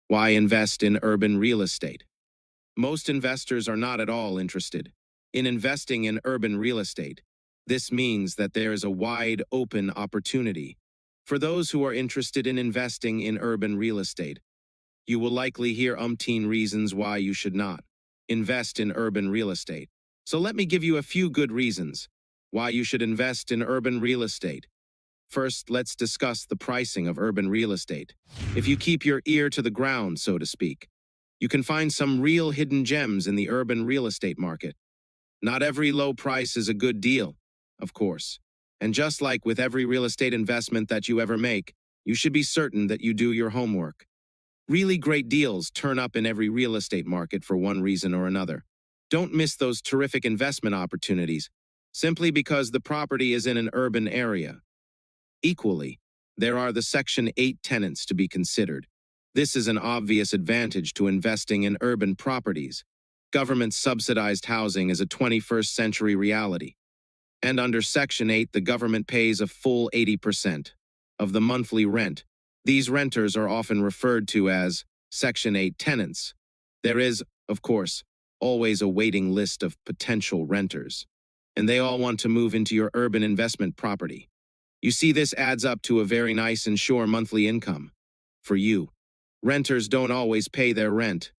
Why invest in urban real estate? Most investors are not at all interested in investing in urban real estate. This means that there is a wide open opportunity for those who are interested in investing in urban real estate. You will likely hear umpteen reasons why you should not invest in urban real estate. So let me give you a few good reasons why you should invest in urban real estate. First, let's discuss the pricing of urban real estate. If you keep your ear to the ground, so to speak, you can find some real hidden gems in the urban real estate market. Not every low price is a good deal, of course. And just like with every real estate investment that you ever make, you should be certain that you do your homework. Really great deals turn up in every real estate market for one reason or another. Don't miss those terrific investment opportunities simply because the property is in an urban area. Equally, there are the Section 8 tenants to be considered. This is an obvious advantage to investing in urban properties. Government-subsidized housing is a 21st century reality. And under Section 8, the government pays a full 80% of the monthly rent. These renters are often referred to as Section 8 tenants. There is, of course, always a waiting list of potential renters, and they all want to move into your urban investment property. You see, this adds up to a very nice and sure monthly income for you. Renters don't always pay their rent,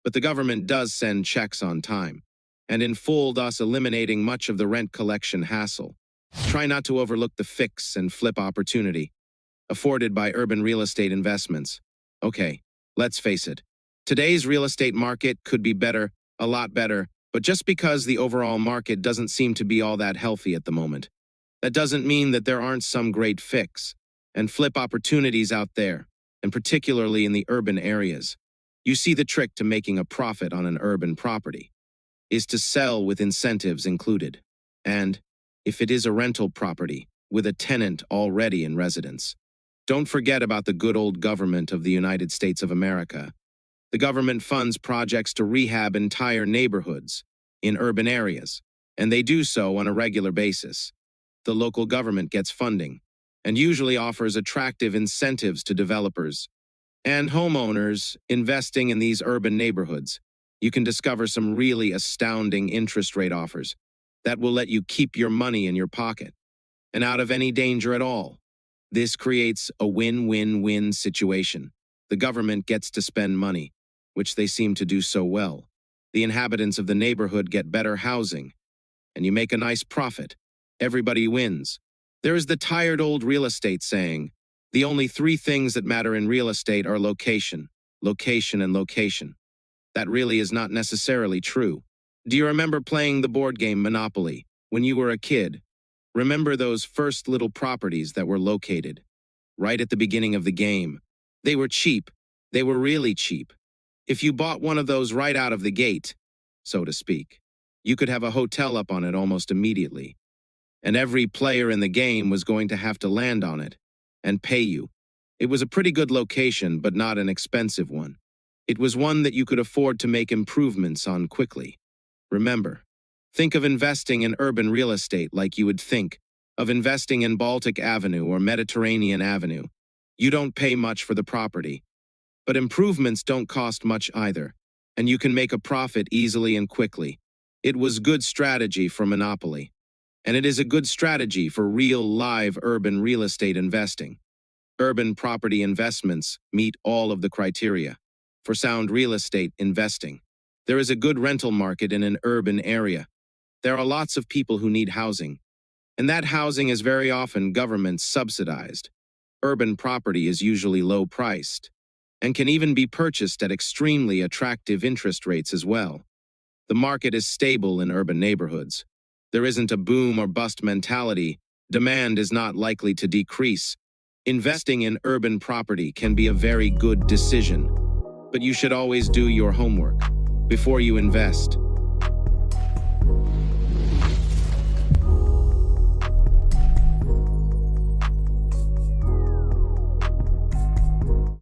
but the government does send checks on time and in full, thus eliminating much of the rent collection hassle. Try not to overlook the fix and flip opportunity afforded by urban real estate investments. Okay, let's face it. Today's real estate market could be better, a lot better, but just because the overall market doesn't seem to be all that healthy at the moment, that doesn't mean that there aren't some great fix and flip opportunities out there, and particularly in the urban areas. You see, the trick to making a profit on an urban property is to sell with incentives included. And if it is a rental property with a tenant already in residence, don't forget about the good old government of the United States of America. The government funds projects to rehab entire neighborhoods in urban areas, and they do so on a regular basis. The local government gets funding and usually offers attractive incentives to developers and homeowners investing in these urban neighborhoods. You can discover some really astounding interest rate offers that will let you keep your money in your pocket and out of any danger at all. This creates a win-win-win situation. The government gets to spend money, which they seem to do so well. The inhabitants of the neighborhood get better housing, and you make a nice profit. Everybody wins. There is the tired old real estate saying, the only three things that matter in real estate are location, location, and location. That really is not necessarily true. Do you remember playing the board game Monopoly when you were a kid? Remember those first little properties that were located right at the beginning of the game? They were cheap. They were really cheap. If you bought one of those right out of the gate, so to speak, you could have a hotel up on it almost immediately. And every player in the game was going to have to land on it and pay you. It was a pretty good location, but not an expensive one. It was one that you could afford to make improvements on quickly. Remember, think of investing in urban real estate like you would think of investing in Baltic Avenue or Mediterranean Avenue. You don't pay much for the property, but improvements don't cost much either, and you can make a profit easily and quickly. It was good strategy for Monopoly, and it is a good strategy for real live urban real estate investing. Urban property investments meet all of the criteria for sound real estate investing. There is a good rental market in an urban area. There are lots of people who need housing, and that housing is very often government subsidized. Urban property is usually low priced and can even be purchased at extremely attractive interest rates as well. The market is stable in urban neighborhoods. There isn't a boom or bust mentality. Demand is not likely to decrease. Investing in urban property can be a very good decision, but you should always do your homework before you invest.